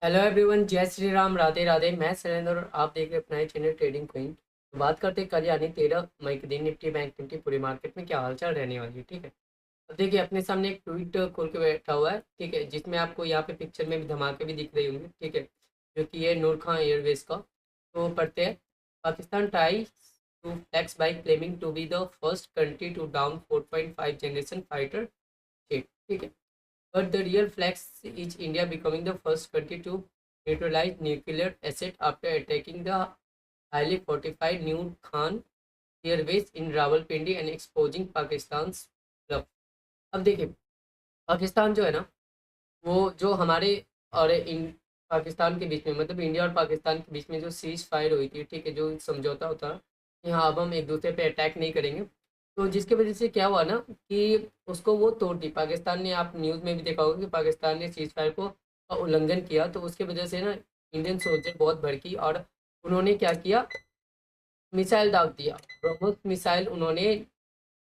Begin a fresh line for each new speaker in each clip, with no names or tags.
Hello everyone, जय श्री राम, राधे राधे। मैं शैलेंद्र और आप देख रहे हैं अपना ही चैनल ट्रेडिंग क्वीन। तो बात करते हैं कल यानी 13 मई के दिन निफ्टी बैंक निफ्टी पूरी मार्केट में क्या हालचाल रहने वाली है। ठीक है, अब देखिए अपने सामने एक ट्वीट खोल के बैठा हुआ है। ठीक है, जिसमें आपको यहाँ पे पिक्चर में भी धमाके भी दिख रही होंगे। ठीक है, जो कि ये नूर खान एयरवेज का। तो पढ़ते हैं। Pakistan try to flex by claiming to be the first country to down 4.5 generation fighter jet. ठीक है, but the real flex is India becoming the first country to neutralize nuclear asset after attacking the highly fortified Noor Khan airways in Rawalpindi and exposing Pakistan's bluff। अब देखिए, पाकिस्तान जो है ना, वो जो हमारे और इन पाकिस्तान के बीच में, मतलब इंडिया और पाकिस्तान के बीच में जो सीज फायर हुई थी। ठीक है, जो समझौता होता है कि हाँ अब हम एक दूसरे पे अटैक नहीं करेंगे। तो जिसकी वजह से क्या हुआ ना कि उसको वो तोड़ दी पाकिस्तान ने। आप न्यूज़ में भी देखा होगा कि पाकिस्तान ने सीज फायर को का उल्लंघन किया। तो उसकी वजह से ना इंडियन सोल्जर बहुत भड़की और उन्होंने क्या किया, मिसाइल दाग दिया। ब्रह्मोस मिसाइल उन्होंने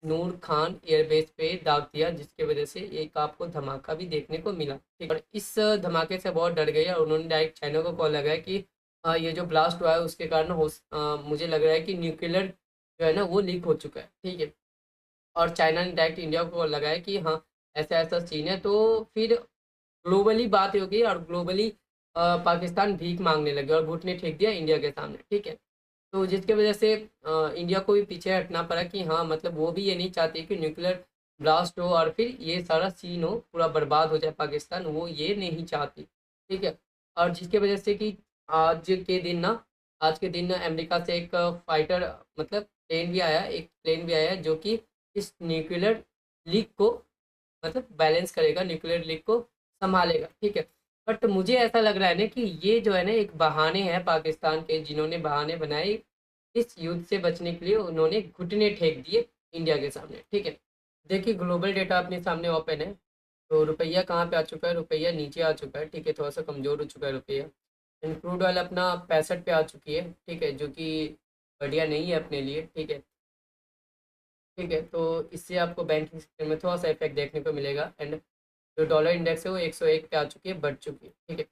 नूर खान एयरबेस पे दाग दिया, जिसकी वजह से एक आपको धमाका भी देखने को मिला। ठीक है, और इस धमाके से बहुत डर गए और उन्होंने डायरेक्ट चाइना को कॉल लगाया कि ये जो ब्लास्ट हुआ है उसके कारण मुझे लग रहा है कि न्यूक्लियर जो है ना वो लीक हो चुका है। ठीक है, और चाइना ने डायरेक्ट इंडिया को लगाया कि हाँ ऐसा ऐसा सीन है। तो फिर ग्लोबली बात हो गई और ग्लोबली पाकिस्तान भीख मांगने लगे और घुटने टेक दिया इंडिया के सामने। ठीक है, तो जिसकी वजह से इंडिया को भी पीछे हटना पड़ा कि हाँ मतलब वो भी ये नहीं चाहती कि न्यूक्लियर ब्लास्ट हो और फिर ये सारा सीन हो, पूरा बर्बाद हो जाए पाकिस्तान, वो ये नहीं चाहती। ठीक है, और जिसकी वजह से कि आज के दिन अमेरिका से एक फाइटर मतलब प्लेन भी आया, एक प्लेन भी आया जो कि इस न्यूक्लियर लीक को मतलब बैलेंस करेगा, न्यूक्लियर लीक को संभालेगा। ठीक है, बट मुझे ऐसा लग रहा है ना कि ये जो है ना एक बहाने हैं पाकिस्तान के, जिन्होंने बहाने बनाए इस युद्ध से बचने के लिए। उन्होंने घुटने टेक दिए इंडिया के सामने। ठीक है, देखिए ग्लोबल डेटा अपने सामने ओपन है। तो रुपया कहाँ पे आ चुका है, रुपया नीचे आ चुका है। ठीक है, थोड़ा सा कमज़ोर हो चुका है रुपया। क्रूड ऑयल अपना 65 पे आ चुकी है। ठीक है, जो कि बढ़िया नहीं है अपने लिए। ठीक है, ठीक है, तो इससे आपको बैंकिंग सेक्टर में थोड़ा सा इफेक्ट देखने को मिलेगा। एंड जो डॉलर इंडेक्स है वो 101 पे आ चुकी है, बढ़ चुकी है। ठीक है,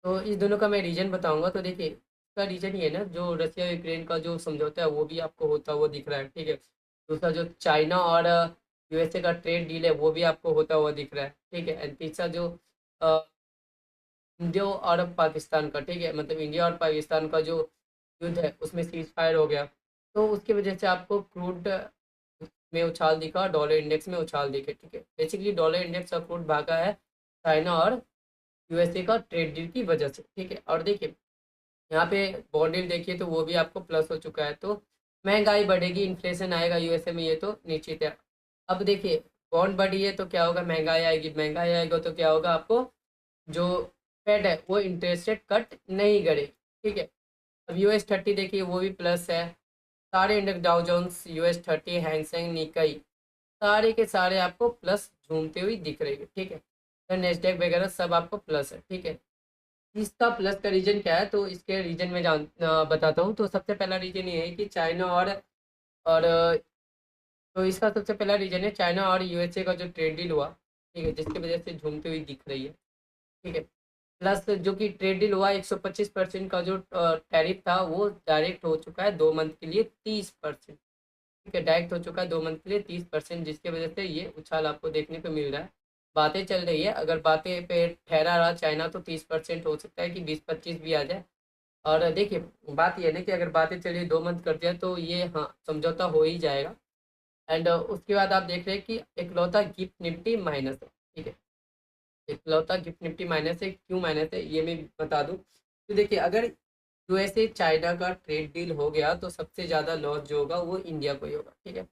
तो इस दोनों का मैं रीजन बताऊंगा। तो देखिए इसका रीजन ये है ना, जो रसिया यूक्रेन का जो समझौता है वो भी आपको होता हुआ दिख रहा है। ठीक है, दूसरा जो चाइना और यूएसए का ट्रेड डील है वो भी आपको होता हुआ दिख रहा है। ठीक है, एंड तीसरा जो अ, इंडिया और पाकिस्तान का, ठीक है, मतलब इंडिया और पाकिस्तान का जो युद्ध है उसमें सीज फायर हो गया। तो उसकी वजह से आपको क्रूड में उछाल दिखा, डॉलर इंडेक्स में उछाल दिखे। ठीक है, बेसिकली डॉलर इंडेक्स का क्रूड भागा है चाइना और यूएसए का ट्रेड डील की वजह से। ठीक है, और देखिए यहाँ पे बॉन्ड यील्ड देखिए तो वो भी आपको प्लस हो चुका है। तो महंगाई बढ़ेगी, इन्फ्लेशन आएगा यूएसए में, ये तो निश्चित है। अब देखिए बॉन्ड बढ़ी है तो क्या होगा, महंगाई आएगी, महंगाई आएगा तो क्या होगा, आपको जो फेड है वो इंटरेस्ट रेट कट नहीं करेगी। ठीक है, अब US 30 देखिए वो भी प्लस है। सारे index Dow Jones, US 30, Hang Seng, निकाई, सारे के सारे आपको प्लस झूमते हुए दिख रही है। ठीक है, तो नेस्डेक वगैरह सब आपको प्लस है। ठीक है, इसका प्लस का रीजन क्या है, तो इसके रीजन में बताता हूँ। तो सबसे पहला रीजन ये है कि चाइना और तो इसका सबसे पहला रीजन है चाइना और यूएसए का जो ट्रेड डील हुआ। ठीक है, जिसकी वजह से झूमती हुई दिख रही है। ठीक है, प्लस जो कि ट्रेड डील हुआ 125% का जो टैरिफ था वो डायरेक्ट हो चुका है 2 मंथ के लिए 30%। ठीक है, डायरेक्ट हो चुका है 2 मंथ के लिए 30%, जिसकी वजह से ये उछाल आपको देखने को मिल रहा है। बातें चल रही है, अगर बातें पे ठहरा रहा चाइना तो 30% हो सकता है कि 20-25 भी आ जाए। और देखिए बात ये है ना कि अगर बातें चलिए 2 मंथ कर दिया तो ये हाँ समझौता हो ही जाएगा। एंड उसके बाद आप देख रहे हैं कि इकलौता गिफ्ट निफ्टी माइनस है। ठीक है, इकलौता गिफ्ट निफ्टी माइनस है, क्यों माइनस है ये मैं बता दूं। तो देखिए अगर यूएसए चाइना का ट्रेड डील हो गया तो सबसे ज़्यादा लॉस जो होगा वो इंडिया को ही होगा। ठीक है,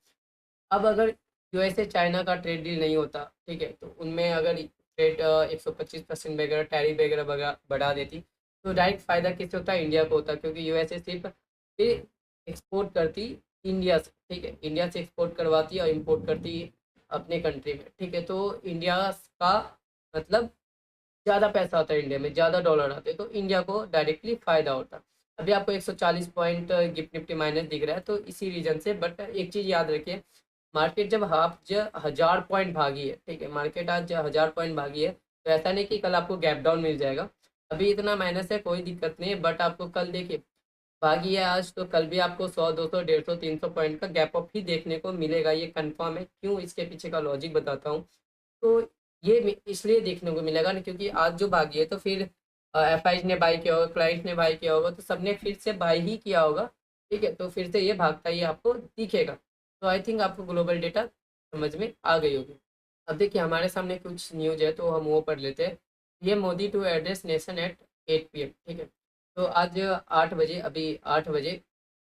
अब अगर यूएसए चाइना का ट्रेड डील नहीं होता, ठीक है, तो उनमें अगर ट्रेड 125% वगैरह टैरिफ वगैरह बढ़ा देती तो डायरेक्ट फ़ायदा किससे होता, इंडिया को होता, क्योंकि यूएसए सिर्फ एक्सपोर्ट करती इंडिया से। ठीक है, इंडिया से एक्सपोर्ट करवाती और इंपोर्ट करती अपने कंट्री में। ठीक है, तो इंडिया का मतलब ज़्यादा पैसा आता है इंडिया में, ज़्यादा डॉलर आते हैं, तो इंडिया को डायरेक्टली फ़ायदा होता है। अभी आपको 140 पॉइंट गिफ्ट निफ्टी माइनस दिख रहा है तो इसी रीजन से। बट एक चीज़ याद रखिए, मार्केट जब 1000 पॉइंट भागी है, ठीक है, मार्केट आज 1000 पॉइंट भागी है, तो ऐसा नहीं कि कल आपको गैप डाउन मिल जाएगा। अभी इतना माइनस है, कोई दिक्कत नहीं है, बट आपको कल देखिए भागी है आज, तो कल भी आपको 100 200 150 300 पॉइंट का गैप अप ही देखने को मिलेगा, ये कंफर्म है। क्यों, इसके पीछे का लॉजिक बताता हूँ। तो ये इसलिए देखने को मिलेगा ना, क्योंकि आज जो भागी है तो फिर एफ ने बाई किया होगा, क्लाइंट ने बाई किया होगा, तो सबने फिर से बाई ही किया होगा। ठीक है, तो फिर से ये भागता ही आपको दिखेगा। तो आई थिंक आपको ग्लोबल डेटा समझ में आ गई होगी। अब देखिए हमारे सामने कुछ न्यूज है, तो हम वो पढ़ लेते हैं। ये Modi to address nation at 8 PM। ठीक है, तो आज 8 बजे, अभी 8 बजे,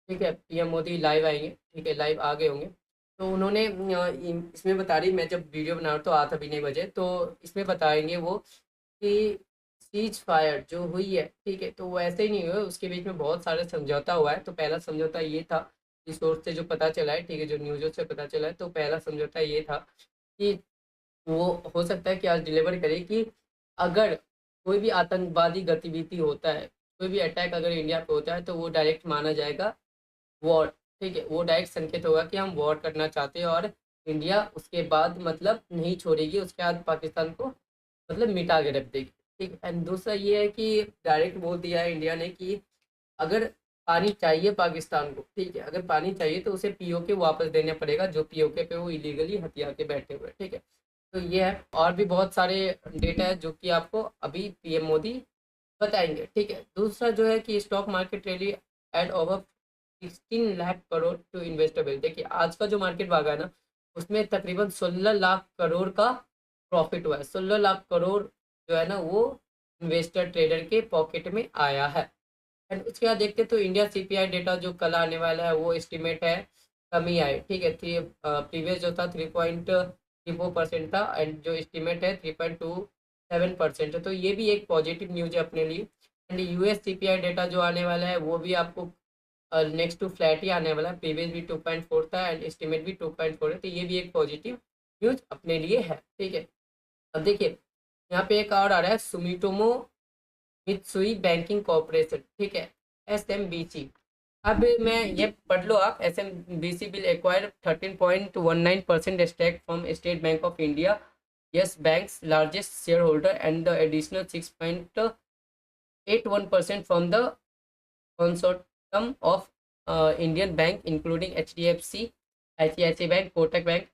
ठीक है, पीएम मोदी लाइव आएंगे। ठीक है, लाइव आ गए होंगे। तो उन्होंने इसमें बता रही, मैं जब वीडियो बना रहा तो 8 अभी नहीं बजे, तो इसमें बताएंगे वो कि सीज फायर जो हुई है, ठीक है, तो वो ऐसे ही नहीं हुआ, उसके बीच में बहुत सारे समझौता हुआ है। तो पहला समझौता ये था, इस सोर्स से जो पता चला है, ठीक है, जो न्यूज़ों से पता चला है, तो पहला समझौता ये था कि वो हो सकता है कि आज डिलीवर करे कि अगर कोई भी आतंकवादी गतिविधि होता है, कोई भी अटैक अगर इंडिया पे होता है, तो वो डायरेक्ट माना जाएगा वॉर। ठीक है, वो डायरेक्ट संकेत होगा कि हम वॉर करना चाहते हैं, और इंडिया उसके बाद मतलब नहीं छोड़ेगी, उसके बाद पाकिस्तान को मतलब मिटा के रख देगी। ठीक है, एंड दूसरा ये है कि डायरेक्ट बोल दिया है इंडिया ने कि अगर पानी चाहिए पाकिस्तान को, ठीक है, अगर पानी चाहिए तो उसे पीओके वापस देना पड़ेगा, जो पीओके पे वो इलीगली हथियार के बैठे हुए हैं। ठीक है, तो ये है, और भी बहुत सारे डेटा है जो कि आपको अभी पीएम मोदी बताएंगे। ठीक है, दूसरा जो है कि stock market rally at over 16 lakh crore to investable. देखिए आज का जो मार्केट भागा है ना, उसमें तकरीबन 16 लाख करोड़ का प्रॉफिट हुआ है। 16 लाख करोड़ जो है ना, वो इन्वेस्टर ट्रेडर के पॉकेट में आया है। एंड उसके बाद देखते हैं तो इंडिया सीपीआई डेटा जो कल आने वाला है, वो एस्टिमेट है कमी आए। ठीक है, थ्री प्रीवियस जो था 3.34% था, एंड जो एस्टिमेट है 3.27% है। तो ये भी एक पॉजिटिव न्यूज है अपने लिए। एंड यूएस सीपीआई डेटा जो आने वाला है, वो भी आपको नेक्स्ट टू फ्लैट ही आने वाला है। प्रीवियस भी 2.4 था, एंड एस्टिमेट भी 2.4 है, तो ये भी एक पॉजिटिव न्यूज अपने लिए है। ठीक है, अब देखिए यहाँ पे एक और आ रहा है, सुमिटोमो मित्सुई बैंकिंग कॉर्पोरेशन। ठीक है, एसएमबीसी। अब मैं ये पढ़ लो आप, SMBC will acquire 13.19% stake from State Bank of India, Yes Bank's largest shareholder, and the additional 6.81% from the consortium of Indian bank including HDFC, ICICI bank, Kotak Bank,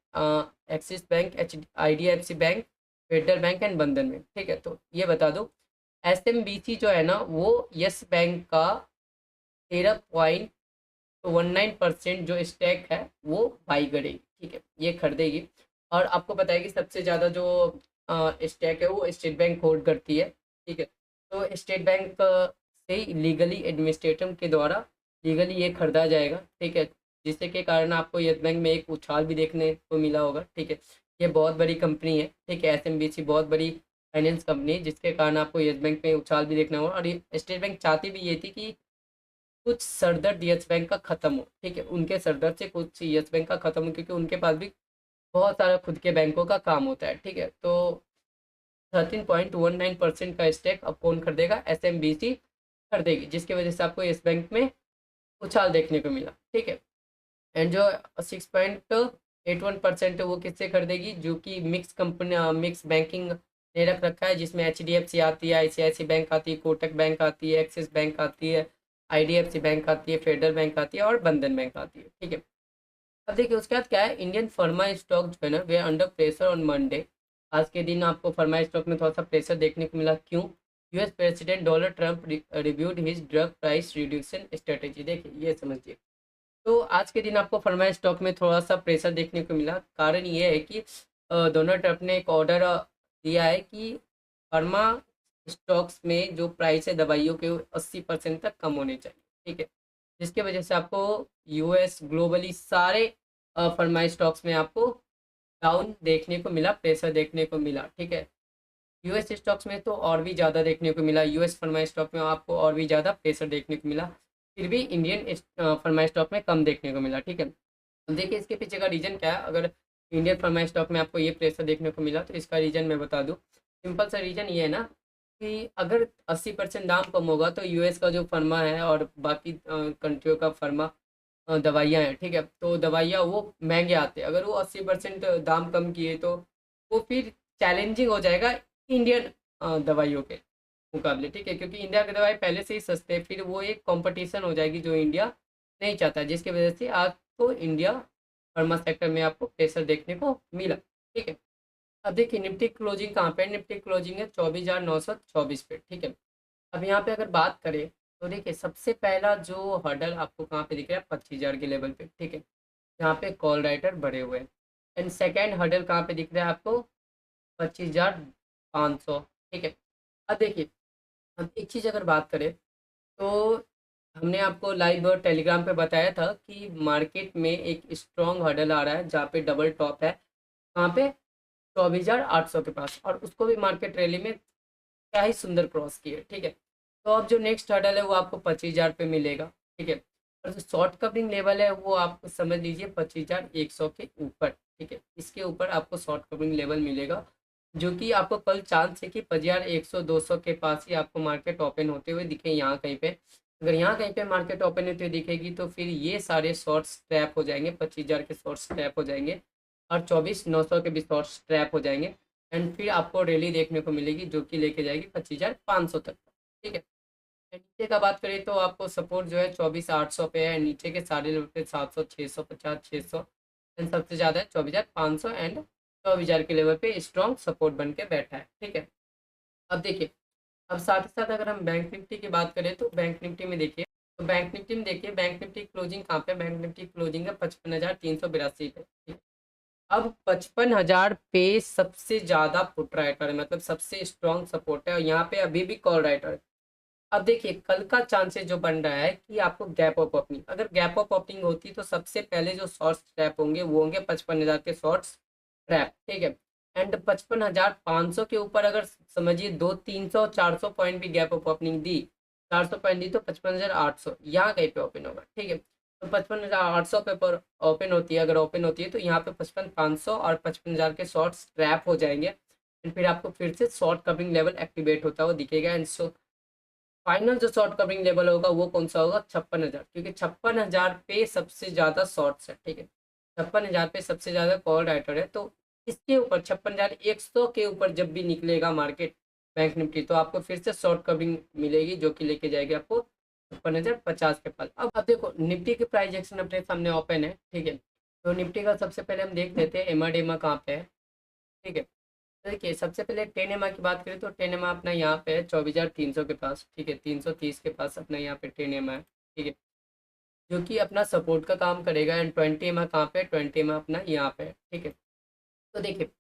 Axis Bank, IDFC bank, Federal Bank and Bandhan Bank. ठीक है, तो ये बता दो, SMBC जो है ना, वो यस बैंक का 13.19% जो स्टैक है वो बाई करेगी। ठीक है, ये खरीदेगी। और आपको पता है कि सबसे ज़्यादा जो स्टैक है वो स्टेट बैंक होल्ड करती है। ठीक है, तो स्टेट बैंक से लीगली एडमिनिस्ट्रेटर के द्वारा लीगली ये खरीदा जाएगा। ठीक है, जिससे के कारण आपको येस बैंक में एक उछाल भी देखने को मिला होगा। ठीक है, ये बहुत बड़ी कंपनी है। ठीक है, एसएमबीसी बहुत बड़ी फाइनेंस कंपनी, जिसके कारण आपको येस बैंक में उछाल भी देखना होगा। और ये स्टेट बैंक चाहती भी ये थी कि कुछ सरदर्द येस बैंक का खत्म हो। ठीक है, उनके सरदर्द से कुछ येस बैंक का खत्म हो, क्योंकि उनके पास भी बहुत सारा खुद के बैंकों का काम होता है। ठीक है, तो 13.19% का स्टेक अब कौन खरीदेगा, एसएमबीसी खरीदेगी, जिसकी वजह से आपको येस बैंक में उछाल देखने को मिला। ठीक है, एंड जो 6.81% है वो किससे खरीदेगी, जो कि मिक्स कंपनी मिक्स बैंकिंग ने रख रखा है, जिसमें एचडीएफसी आती है, आईसीआईसी बैंक आती है, कोटक बैंक आती है, एक्सिस बैंक आती है, आईडीएफसी बैंक आती है, फेडरल बैंक आती है, और बंधन बैंक आती है। ठीक है, अब देखिए उसके बाद क्या है, इंडियन फर्मा स्टॉक जो है ना, वे अंडर प्रेशर ऑन मंडे। आज के दिन आपको फर्मा स्टॉक में थोड़ा सा प्रेशर देखने को मिला। क्यों, US president Donald Trump reviewed his drug price reduction strategy. देखिए ये समझिए, तो आज के दिन आपको फर्मा स्टॉक में थोड़ा सा प्रेशर देखने को मिला। कारण ये है कि डोनाल्ड ट्रंप ने एक ऑर्डर दिया है कि फर्मा स्टॉक्स में जो प्राइस है दवाइयों के 80% तक कम होने चाहिए। ठीक है, जिसके वजह से आपको यूएस ग्लोबली सारे फर्मा स्टॉक्स में आपको डाउन देखने को मिला, प्रेशर देखने को मिला। ठीक है, यूएस स्टॉक्स में तो और भी ज़्यादा देखने को मिला, यूएस फर्मा स्टॉक में आपको और भी ज़्यादा प्रेशर देखने को मिला, फिर भी इंडियन फर्मा स्टॉक में कम देखने को मिला। ठीक है, अब देखिए इसके पीछे का रीज़न क्या है। अगर इंडियन फर्मा स्टॉक में आपको ये प्रेशर देखने को मिला, तो इसका रीज़न मैं बता दूँ। सिंपल सा रीज़न ये है ना कि अगर 80% दाम कम होगा, तो यूएस का जो फर्मा है और बाकी कंट्रियों का फर्मा दवाइयाँ हैं, ठीक है, तो दवाइयाँ वो महंगे आते हैं। अगर वो 80% दाम कम किए, तो वो फिर चैलेंजिंग हो जाएगा इंडियन दवाइयों के मुकाबले, ठीक है, क्योंकि इंडिया के दवाई पहले से ही सस्ते हैं, फिर वो एक कंपटीशन हो जाएगी जो इंडिया नहीं चाहता, जिसकी वजह से आपको इंडिया फार्मा सेक्टर में आपको प्रेशर देखने को मिला, ठीक है। अब देखिए निफ्टी क्लोजिंग कहाँ पे है, निफ्टी क्लोजिंग है 24,924 पे, ठीक है। अब यहाँ पे अगर बात करें तो देखिए सबसे पहला जो हर्डल आपको कहाँ पे दिख रहा है, 25,000 के लेवल पे, ठीक है, यहाँ पे कॉल राइटर भरे हुए हैं। एंड सेकेंड हर्डल कहाँ पे दिख रहा है आपको, 25,500, ठीक है। अब देखिए अब एक चीज़ अगर बात करें तो हमने आपको लाइव टेलीग्राम पे बताया था कि मार्केट में एक स्ट्रॉन्ग हर्डल आ रहा है जहाँ पे डबल टॉप है, कहाँ पे, 24,800 के पास, और उसको भी मार्केट रैली में क्या ही सुंदर क्रॉस की है, ठीक है। तो अब जो नेक्स्ट हर्डल है वो आपको 25,000 पे मिलेगा, ठीक है। और जो शॉर्ट कवरिंग लेवल है वो आपको समझ लीजिए 25,100 के ऊपर, ठीक है, इसके ऊपर आपको शॉर्ट कवरिंग लेवल मिलेगा, जो कि आपको कल चांस है कि 25,100 200 के पास ही आपको मार्केट ओपन होते हुए दिखे यहाँ कहीं पे। अगर यहाँ कहीं पे मार्केट ओपन होते हुए दिखेगी तो फिर ये सारे शॉर्ट्स ट्रैप हो जाएंगे, 25,000 के शॉर्ट्स ट्रैप हो जाएंगे और 24,900 के भी शॉर्ट्स ट्रैप हो जाएंगे। एंड फिर आपको रैली देखने को मिलेगी जो कि लेके जाएगी 25,500 तक, ठीक है। नीचे का बात करें तो आपको सपोर्ट जो है 24,800 पे है, नीचे के सारे लेवल पे 700 650 600 एंड सबसे ज़्यादा है 24,500 एंड 24,000 के लेवल पे स्ट्रॉन्ग सपोर्ट बन के बैठा है, ठीक है। अब देखिए अब साथ ही साथ अगर हम बैंक निफ्टी की बात करें तो बैंक निफ्टी में देखिए, तो बैंक निफ्टी में देखिए बैंक निफ्टी क्लोजिंग कहाँ पे, बैंक निफ्टी क्लोजिंग है 55,382 पे, ठीक है। अब 55,000 पे सबसे ज़्यादा पुट राइटर है, मतलब सबसे स्ट्रॉन्ग सपोर्ट है, और यहाँ पे अभी भी कॉल राइटर है। अब देखिए कल का चांसेस जो बन रहा है कि आपको गैप ऑफ ओपनिंग, अगर गैप ऑफ ओपनिंग होती तो सबसे पहले जो शॉर्ट्स ट्रैप होंगे वो होंगे 55,000 के शॉर्ट्स ट्रैप, ठीक है। एंड 55,500 के ऊपर अगर समझिए 200 300 400 पॉइंट भी गैप ऑफ ओपनिंग दी, 400 पॉइंट दी तो 55,800 यहाँ कहीं पे ओपन होगा, ठीक है। तो 55,800 पे पर ओपन होती है, अगर ओपन होती है तो यहाँ पे 55,500 और 55,000 के शॉर्ट्स ट्रैप हो जाएंगे, एंड फिर आपको फिर से शॉर्ट कवरिंग लेवल एक्टिवेट होता हुआ दिखेगा। एंड फाइनल जो शॉर्ट कवरिंग लेवल होगा वो कौन सा होगा, 56,000, क्योंकि 56,000 पे सबसे ज़्यादा शॉर्ट्स है, ठीक है। 56,000 पे सबसे ज़्यादा कॉल राइटर है, तो इसके ऊपर 56,100 के ऊपर जब भी निकलेगा मार्केट बैंक निफ्टी तो आपको फिर से शॉर्ट कवरिंग मिलेगी जो कि लेके जाएगी आपको 56,050 के पास। अब देखो निफ्टी की प्राइस एक्शन अपने सामने ओपन है, ठीक है। तो निफ्टी का सबसे पहले हम देख लेते हैं एमा डेमा कहाँ पे है, ठीक है। तो देखिए सबसे पहले 10 EMA की बात करें तो 10 EMA अपना यहाँ पे है 24,300 के पास, ठीक है, 330 के पास अपना यहाँ पे 10 EMA है, ठीक है, जो कि अपना सपोर्ट का काम करेगा। एंड 20 EMA कहाँ पे, 20 EMA अपना यहाँ पे है, ठीक है। तो देखिए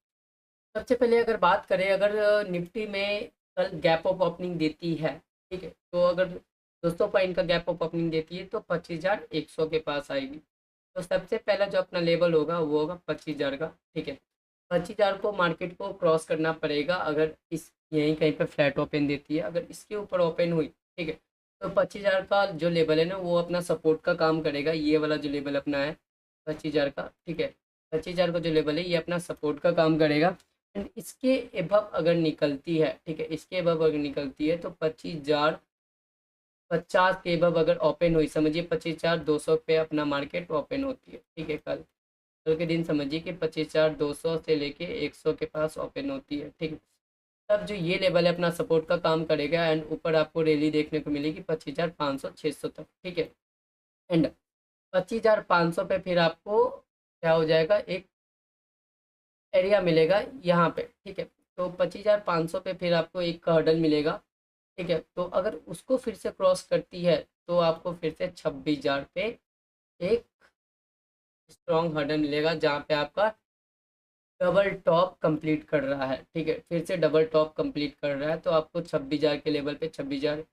सबसे पहले अगर बात करें, अगर निफ्टी में कल गैप ऑफ ओपनिंग देती है, ठीक है, तो अगर 200 पॉइंट का गैप ऑफ ओपनिंग देती है तो 25,100 के पास आएगी। तो सबसे पहला जो अपना लेवल होगा वो होगा 25,000 का, ठीक है। 25,000 को मार्केट को क्रॉस करना पड़ेगा अगर इस यहीं कहीं पे फ्लैट ओपन देती है, अगर इसके ऊपर ओपन हुई, ठीक है, तो 25,000 का जो लेवल है ना वो अपना सपोर्ट का काम करेगा, ये वाला जो लेवल अपना है 25,000 का, ठीक है। 25,000 का जो लेवल है ये अपना सपोर्ट का काम करेगा। एंड इसके एबव अगर निकलती है, ठीक है, इसके एबव अगर निकलती है तो 25,050 के एबव अगर ओपन हुई, समझिए 25,200 पे अपना मार्केट ओपन होती है, ठीक है। कल के दिन समझिए कि 25,200 से लेके 100 के पास ओपन होती है, ठीक है। तब जो ये लेवल है अपना सपोर्ट का काम करेगा एंड ऊपर आपको रैली देखने को मिलेगी 25,500 600 तक, ठीक है। एंड 25,500 पे फिर आपको क्या हो जाएगा, एक एरिया मिलेगा यहाँ पे, ठीक है। तो 25,500 पे फिर आपको एक हर्डल मिलेगा, ठीक है। तो अगर उसको फिर से क्रॉस करती है तो आपको फिर से 26,000 पे एक स्ट्रॉन्ग हर्डल मिलेगा जहाँ पे आपका डबल टॉप कंप्लीट कर रहा है, ठीक है, फिर से डबल टॉप कंप्लीट कर रहा है। तो आपको 26,000 के लेवल पे 26,000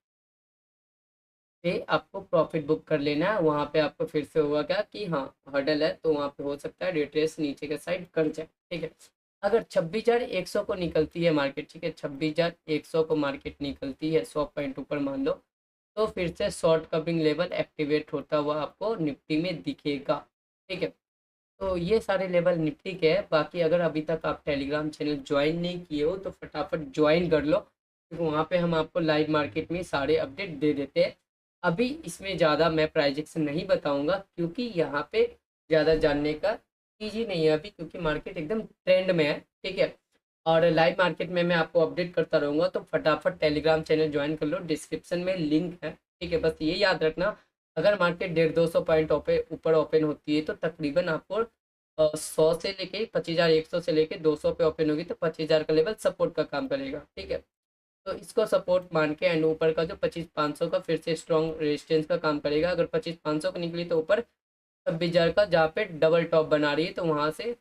पे आपको प्रॉफिट बुक कर लेना है। वहाँ पे आपको फिर से होगा क्या कि हाँ हर्डल है तो वहाँ पे हो सकता है रिट्रेस नीचे के साइड कर जाए, ठीक है। अगर 26,100 को निकलती है मार्केट, ठीक है, 26,100 को मार्केट निकलती है 100 पॉइंट ऊपर मान लो, तो फिर से शॉर्ट कवरिंग लेवल एक्टिवेट होता हुआ आपको निफ्टी में दिखेगा, ठीक है। तो ये सारे लेवल निफ्टी के हैं। बाकी अगर अभी तक आप टेलीग्राम चैनल ज्वाइन नहीं किए हो तो फटाफट ज्वाइन कर लो, क्योंकि वहाँ पे हम आपको लाइव मार्केट में सारे अपडेट दे देते हैं। अभी इसमें ज़्यादा मैं प्राइजेक्शन नहीं बताऊँगा क्योंकि यहाँ पे ज़्यादा जानने का चीज़ ही नहीं है अभी, क्योंकि मार्केट एकदम ट्रेंड में है, ठीक है। और लाइव मार्केट में मैं आपको अपडेट करता रहूँगा, तो फटाफट टेलीग्राम चैनल ज्वाइन कर लो, डिस्क्रिप्शन में लिंक है, ठीक है। बस ये याद रखना, अगर मार्केट 150 पॉइंट ऊपर ओपन होती है तो तकरीबन आपको 100 से लेके 25,100 से लेके 200 पे ओपन होगी तो 25,000 का लेवल सपोर्ट का काम करेगा, ठीक है। तो इसको सपोर्ट मान के एंड ऊपर का जो 25,500 का फिर से स्ट्रॉन्ग रेजिस्टेंस का काम करेगा। अगर 25,500 का निकली तो ऊपर 26,000 का जहाँ पे डबल टॉप बना रही है, तो वहाँ से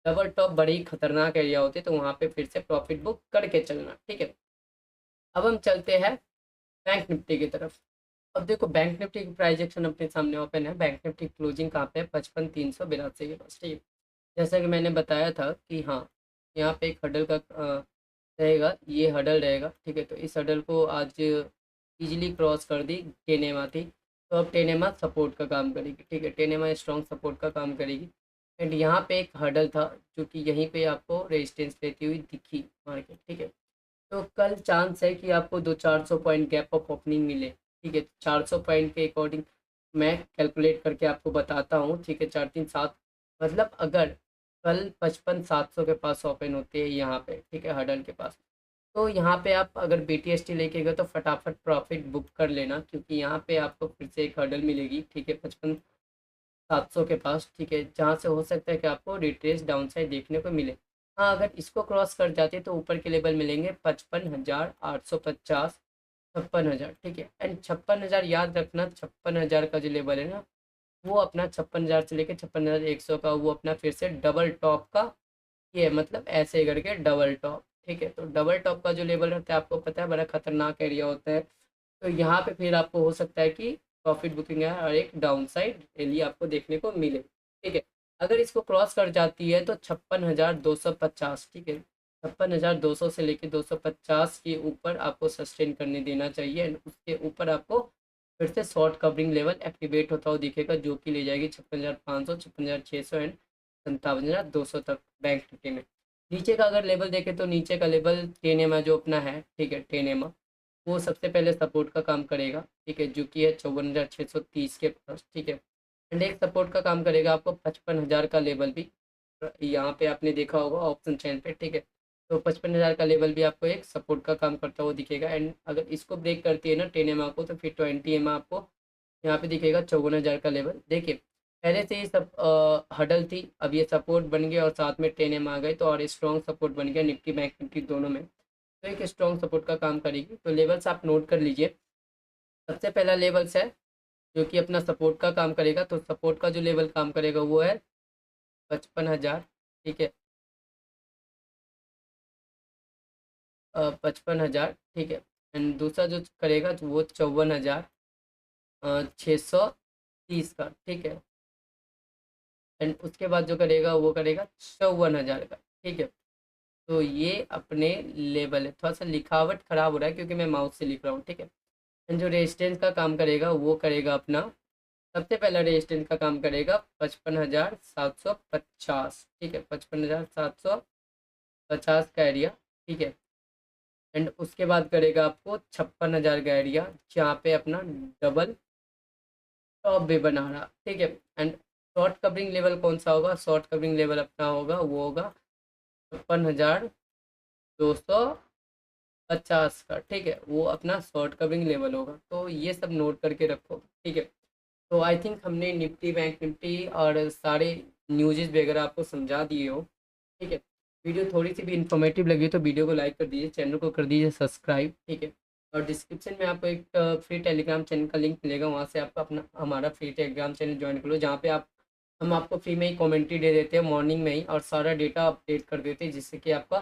डबल टॉप बड़ी खतरनाक एरिया होती है, तो वहाँ पे फिर से प्रॉफिट बुक करके चलना, ठीक है। अब हम चलते हैं बैंक निफ्टी की तरफ। अब देखो बैंक निफ्टी की प्राइस एक्शन अपने सामने ओपन है। बैंक निफ्टी क्लोजिंग कहाँ पे है? 55,382 के पास, ठीक है। जैसा कि मैंने बताया था कि हाँ, यहाँ पे एक हडल का रहेगा, ये हडल रहेगा, ठीक है। तो इस हडल को आज इजीली क्रॉस कर दी टेनेमा थी, तो अब टेनेमा सपोर्ट का काम करेगी, ठीक है। टेनेमा स्ट्रॉन्ग सपोर्ट का काम करेगी। एंड यहाँ पे एक हडल था जो कि यहीं पे आपको रेजिस्टेंस लेती हुई दिखी मार्केट, ठीक है। तो कल चांस है कि आपको 200-400 पॉइंट गैप ऑफ ओपनिंग मिले, ठीक है। 400 पॉइंट के अकॉर्डिंग मैं कैलकुलेट करके आपको बताता हूँ, ठीक है। 4-3-7 मतलब अगर कल 55,700 के पास ओपन होते हैं यहाँ पे, ठीक है, हडल के पास, तो यहाँ पे आप अगर BTST लेके गए तो फटाफट प्रॉफिट बुक कर लेना, क्योंकि यहाँ पे आपको फिर से एक हडल मिलेगी, ठीक है, 55,700 के पास, ठीक है, जहाँ से हो सकता है कि आपको रिट्रेस डाउन साइड देखने को मिले। हाँ, अगर इसको क्रॉस कर जाते तो ऊपर के लेवल मिलेंगे 55,850, 56,000, ठीक है। एंड 56,000 याद रखना, 56,000 का जो लेवल है ना, वो अपना 56,000 से लेकर 56,100 का वो अपना फिर से डबल टॉप का ये मतलब ऐसे करके डबल टॉप, ठीक है। तो डबल टॉप का जो लेवल रहता है आपको पता है बड़ा खतरनाक एरिया होता है। तो यहाँ पे फिर आपको हो सकता है कि प्रॉफिट बुकिंग है और एक डाउन साइड रैली आपको देखने को मिले, ठीक है। अगर इसको क्रॉस कर जाती है तो 56,250, ठीक है, 56,200 से लेके 250 के ऊपर आपको सस्टेन करने देना चाहिए। एंड उसके ऊपर आपको फिर से शॉर्ट कवरिंग लेवल एक्टिवेट होता हुआ दिखेगा, जो कि ले जाएगी 56,500, 56,600 एंड 57,200 तक बैंक निफ्टी में। नीचे का अगर लेवल देखें तो नीचे का लेवल 10 जो अपना है, ठीक है, 10 वो सबसे पहले सपोर्ट का काम करेगा, ठीक है, जो कि है 54,630 के पास, ठीक है। एंड एक सपोर्ट का काम करेगा आपको 55,000 का लेवल भी, यहाँ पे आपने देखा होगा ऑप्शन चैन पे, ठीक है। तो 55,000 का लेवल भी आपको एक सपोर्ट का काम करता हुआ दिखेगा। एंड अगर इसको ब्रेक करती है ना 10 को, तो फिर 20 आपको यहाँ पे दिखेगा 54,000 का लेवल। देखिए पहले से ही सब हडल थी, अब ये सपोर्ट बन गया और साथ में 10 आ गए, तो और स्ट्रॉन्ग सपोर्ट बन गया निफ्टी बैंक निफ्टी दोनों में, तो एक स्ट्रॉन्ग सपोर्ट का काम करेगी। तो लेवल्स आप नोट कर लीजिए। सबसे पहला लेवल्स है जो कि अपना सपोर्ट का काम करेगा, तो सपोर्ट का जो लेवल काम करेगा वो है 55,000, ठीक है, 55,000, ठीक है। एंड दूसरा जो करेगा वो 54,630 का, ठीक है। एंड उसके बाद जो करेगा वो करेगा 54,000 का, ठीक है। तो ये अपने लेवल है, थोड़ा सा लिखावट खराब हो रहा है क्योंकि मैं माउस से लिख रहा हूँ, ठीक है। एंड जो रेजिस्टेंस का काम करेगा वो करेगा अपना, सबसे पहला रेजिस्टेंस का काम करेगा 55,750, ठीक है, 55,750 का एरिया, ठीक है। एंड उसके बाद करेगा आपको 56,000 का एरिया, जहाँ पे अपना डबल टॉप भी बना रहा, ठीक है। एंड शॉर्ट कवरिंग लेवल कौन सा होगा? शॉर्ट कवरिंग लेवल अपना होगा वो होगा 56,250 का, ठीक है, वो अपना शॉर्ट कवरिंग लेवल होगा। तो ये सब नोट करके रखो, ठीक है। तो आई थिंक हमने निफ्टी बैंक निफ्टी और सारे न्यूज़ वगैरह आपको समझा दिए हो, ठीक है। वीडियो थोड़ी सी भी इन्फॉर्मेटिव लगी तो वीडियो को लाइक कर दीजिए, चैनल को कर दीजिए सब्सक्राइब, ठीक है। और डिस्क्रिप्शन में आपको एक फ्री टेलीग्राम चैनल का लिंक मिलेगा, वहाँ से आपको अपना हमारा फ्री टेलीग्राम चैनल ज्वाइन कर लो, जहाँ पे आप हम आपको फ्री में ही कमेंट्री दे देते हैं मॉर्निंग में ही, और सारा डेटा अपडेट कर देते हैं, जिससे कि आपका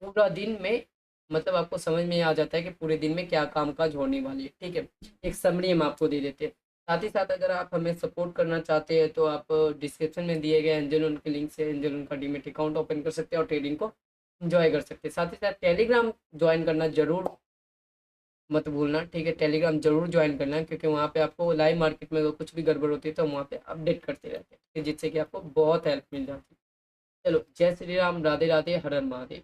पूरा दिन में मतलब आपको समझ में आ जाता है कि पूरे दिन में क्या कामकाज होने वाली है, ठीक है। एक समरी हम आपको दे देते हैं। साथ ही साथ अगर आप हमें सपोर्ट करना चाहते हैं तो आप डिस्क्रिप्शन में दिए गए एंजल उनके लिंक से एंजल उनका डीमेट अकाउंट ओपन कर सकते हैं और ट्रेडिंग को एंजॉय कर सकते हैं। साथ ही साथ टेलीग्राम ज्वाइन करना जरूर मत भूलना, ठीक है, टेलीग्राम जरूर ज्वाइन करना, क्योंकि वहाँ पे आपको लाइव मार्केट में अगर कुछ भी गड़बड़ होती है तो हम वहाँ पे अपडेट करते रहते हैं, जिससे कि आपको बहुत हेल्प मिल जाती है। चलो, जय श्री राम, राधे राधे, हर हर महादेव।